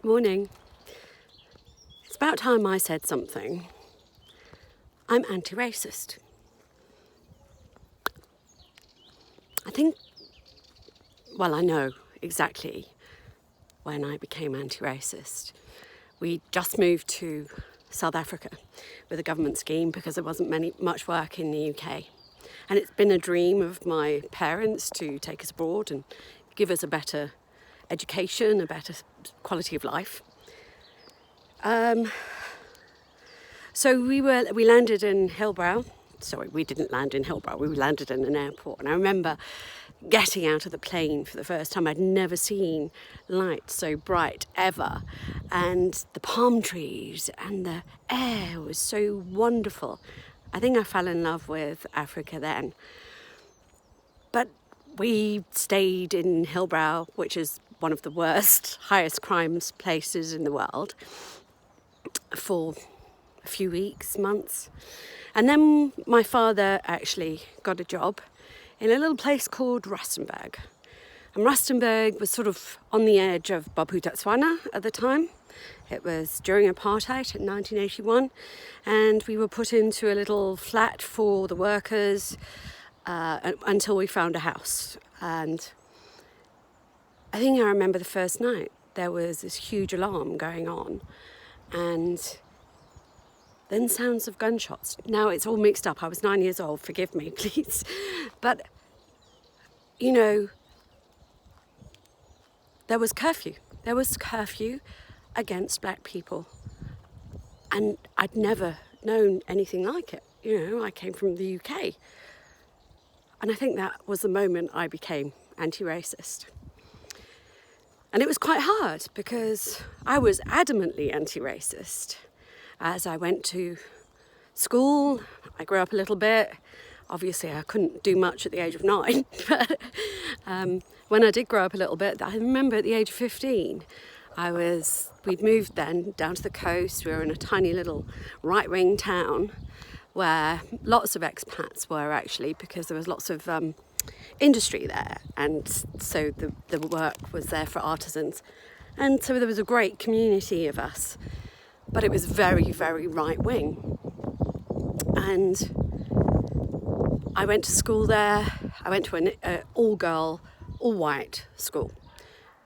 Morning. It's about time I said something. I'm anti-racist. I know exactly when I became anti-racist. We just moved to South Africa with a government scheme because there wasn't much work in the UK. And it's been a dream of my parents to take us abroad and give us a better education, a better quality of life. So we landed in Hillbrow. Sorry, we didn't land in Hillbrow. We landed in an airport. And I remember getting out of the plane for the first time. I'd never seen light so bright ever. And the palm trees and the air was so wonderful. I think I fell in love with Africa then. But we stayed in Hillbrow, which is one of the worst, highest crimes places in the world, for a few weeks, months. And then my father actually got a job in a little place called Rustenburg. And Rustenburg was sort of on the edge of Bophuthatswana at the time. It was during apartheid in 1981. And we were put into a little flat for the workers until we found a house. And I think I remember the first night there was this huge alarm going on. And then sounds of gunshots. Now it's all mixed up. I was 9 years old, forgive me, please. But, there was curfew. There was curfew against black people. And I'd never known anything like it. I came from the UK. And I think that was the moment I became anti-racist. And it was quite hard because I was adamantly anti-racist. As I went to school, I grew up a little bit. Obviously, I couldn't do much at the age of 9. But when I did grow up a little bit, I remember at the age of 15, we'd moved then down to the coast. We were in a tiny little right-wing town where lots of expats were actually, because there was lots of industry there. And so the work was there for artisans. And so there was a great community of us. But it was very, very right-wing. And I went to school there. I went to an all-girl, all-white school.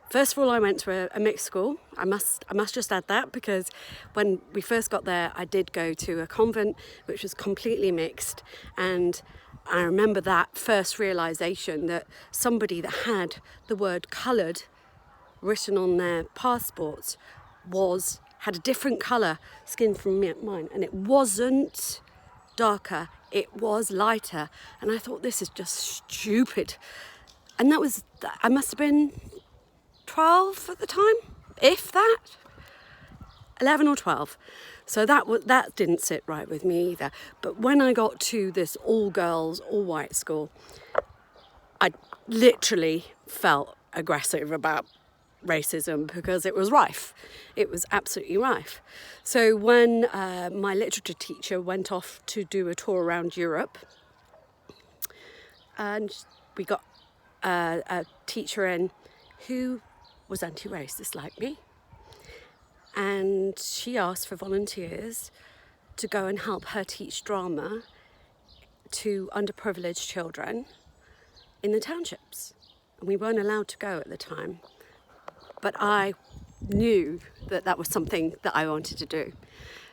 First of all, I went to a mixed school. I must just add that, because when we first got there, I did go to a convent, which was completely mixed. And I remember that first realisation that somebody that had the word coloured written on their passports had a different colour skin from mine, and it wasn't darker, it was lighter. And I thought, this is just stupid. And I must have been 12 at the time, if that, 11 or 12. So that didn't sit right with me either. But when I got to this all-girls, all-white school, I literally felt aggressive about racism because it was rife. It was absolutely rife. So when my literature teacher went off to do a tour around Europe, and we got a teacher in who was anti-racist like me, and she asked for volunteers to go and help her teach drama to underprivileged children in the townships. And we weren't allowed to go at the time. But I knew that was something that I wanted to do.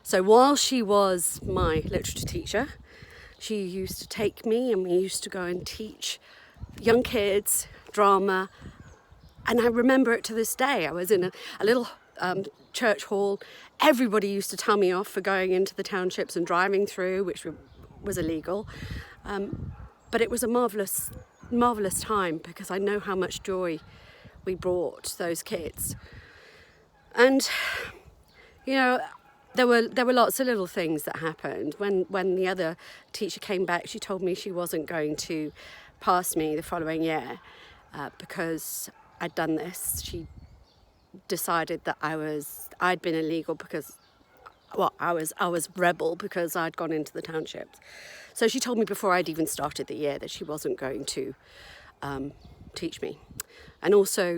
So while she was my literature teacher, she used to take me and we used to go and teach young kids drama. And I remember it to this day. I was in a little church hall. Everybody used to tell me off for going into the townships and driving through, which was illegal. But it was a marvellous time, because I know how much joy we brought those kids. And there were lots of little things that happened. When the other teacher came back, she told me she wasn't going to pass me the following year because I'd done this. She decided that I'd been illegal because I was rebel because I'd gone into the townships. So she told me before I'd even started the year that she wasn't going to teach me. And also,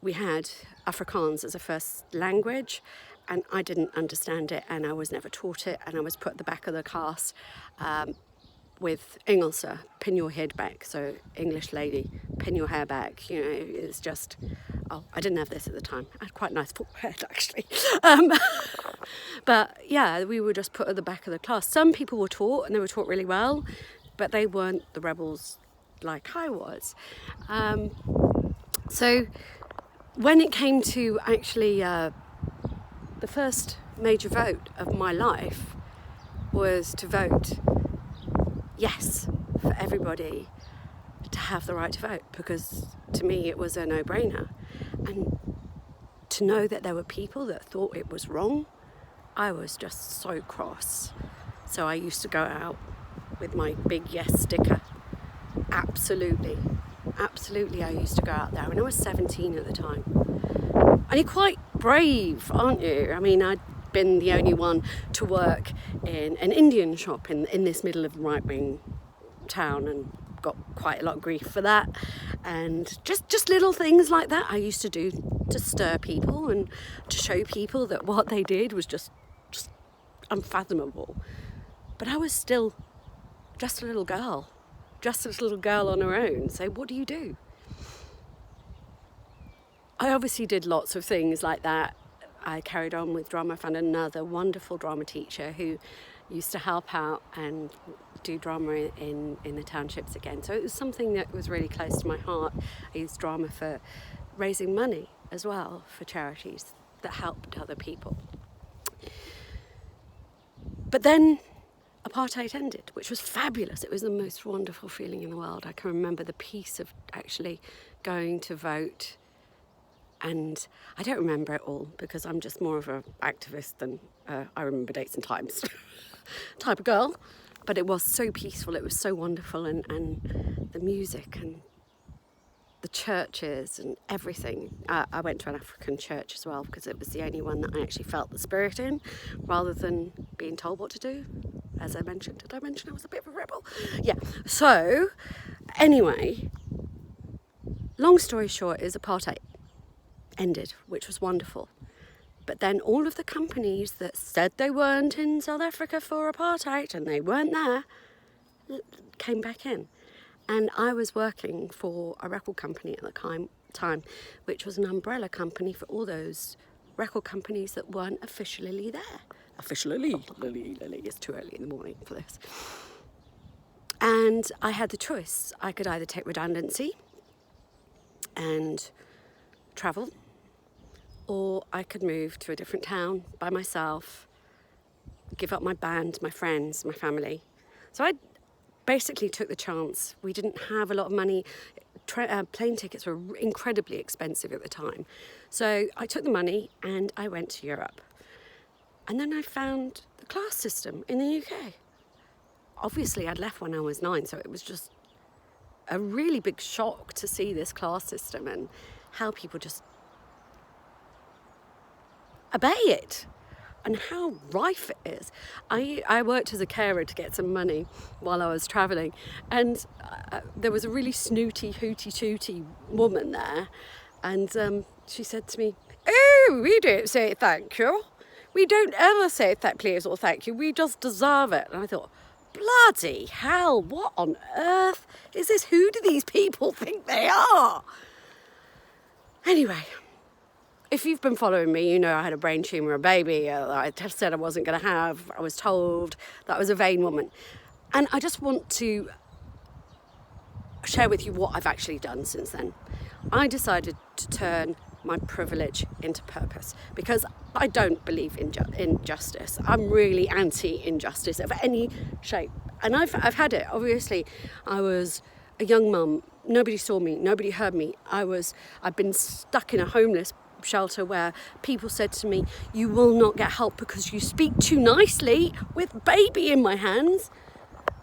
we had Afrikaans as a first language, and I didn't understand it, and I was never taught it, and I was put at the back of the class with Engelse, pin your head back. So English lady, pin your hair back. You know, it's just, oh, I didn't have this at the time. I had quite a nice forehead, actually. But yeah, we were just put at the back of the class. Some people were taught, and they were taught really well, but they weren't the rebels like I was. So when it came to actually the first major vote of my life was to vote yes for everybody to have the right to vote, because to me it was a no-brainer. And to know that there were people that thought it was wrong, I was just so cross. So I used to go out with my big yes sticker. Absolutely I used to go out there, and I was 17 at the time. And you're quite brave, aren't you? I mean, I'd been the only one to work in an Indian shop in this middle of right-wing town, and got quite a lot of grief for that. And just little things like that I used to do to stir people and to show people that what they did was just unfathomable. But I was still just a little girl on her own. So what do you do? I obviously did lots of things like that. I carried on with drama. I found another wonderful drama teacher who used to help out and do drama in the townships again. So it was something that was really close to my heart. I used drama for raising money as well for charities that helped other people. But then apartheid ended, which was fabulous. It was the most wonderful feeling in the world. I can remember the peace of actually going to vote. And I don't remember it all, because I'm just more of an activist than I remember dates and times type of girl. But it was so peaceful, it was so wonderful, and the music and the churches and everything. I went to an African church as well, because it was the only one that I actually felt the spirit in, rather than being told what to do. As I mentioned, did I mention I was a bit of a rebel? Yeah, so anyway, long story short is apartheid ended, which was wonderful. But then all of the companies that said they weren't in South Africa for apartheid, and they weren't there, came back in. And I was working for a record company at the time, which was an umbrella company for all those record companies that weren't officially there. Officially, it's too early in the morning for this. And I had the choice. I could either take redundancy and travel, or I could move to a different town by myself, give up my band, my friends, my family. So I basically took the chance. We didn't have a lot of money. Plane tickets were incredibly expensive at the time. So I took the money and I went to Europe. And then I found the class system in the UK. Obviously, I'd left when I was 9, so it was just a really big shock to see this class system and how people just obey it and how rife it is. I worked as a carer to get some money while I was travelling, and there was a really snooty, hooty-tooty woman there, and she said to me, "Oh, we don't say thank you. We don't ever say please or thank you. We just deserve it." And I thought, bloody hell, what on earth is this? Who do these people think they are? Anyway, if you've been following me, you know I had a brain tumour, a baby I said I wasn't going to have. I was told that I was a vain woman. And I just want to share with you what I've actually done since then. I decided to turn my privilege into purpose, because I don't believe in injustice. I'm really anti-injustice of any shape. And I've had it. Obviously, I was a young mum. Nobody saw me. Nobody heard me. I've been stuck in a homeless shelter where people said to me, "You will not get help because you speak too nicely," with baby in my hands.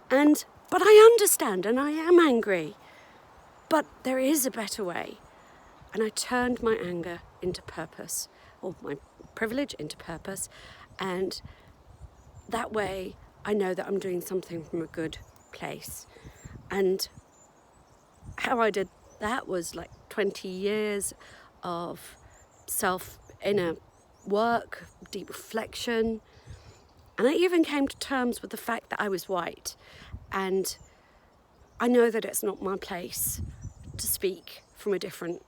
But I understand, and I am angry. But there is a better way. And I turned my anger into purpose, or my privilege into purpose. And that way I know that I'm doing something from a good place. And how I did that was like 20 years of inner work, deep reflection. And I even came to terms with the fact that I was white. And I know that it's not my place to speak from a different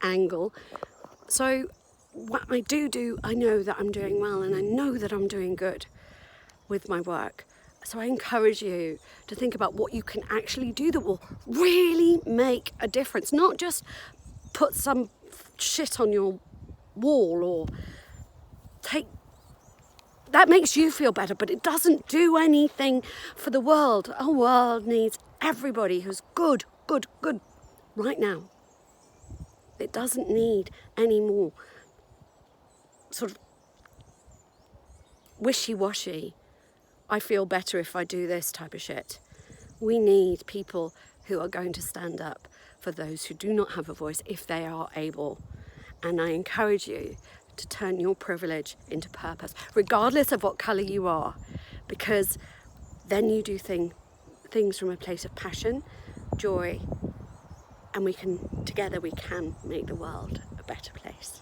angle. So what I do, I know that I'm doing well, and I know that I'm doing good with my work. So I encourage you to think about what you can actually do that will really make a difference. Not just put some shit on your wall or that makes you feel better, but it doesn't do anything for the world. Our world needs everybody who's good right now. It doesn't need any more sort of wishy-washy, I feel better if I do this type of shit. We need people who are going to stand up for those who do not have a voice if they are able. And I encourage you to turn your privilege into purpose, regardless of what colour you are, because then you do things from a place of passion, joy, and together we can make the world a better place.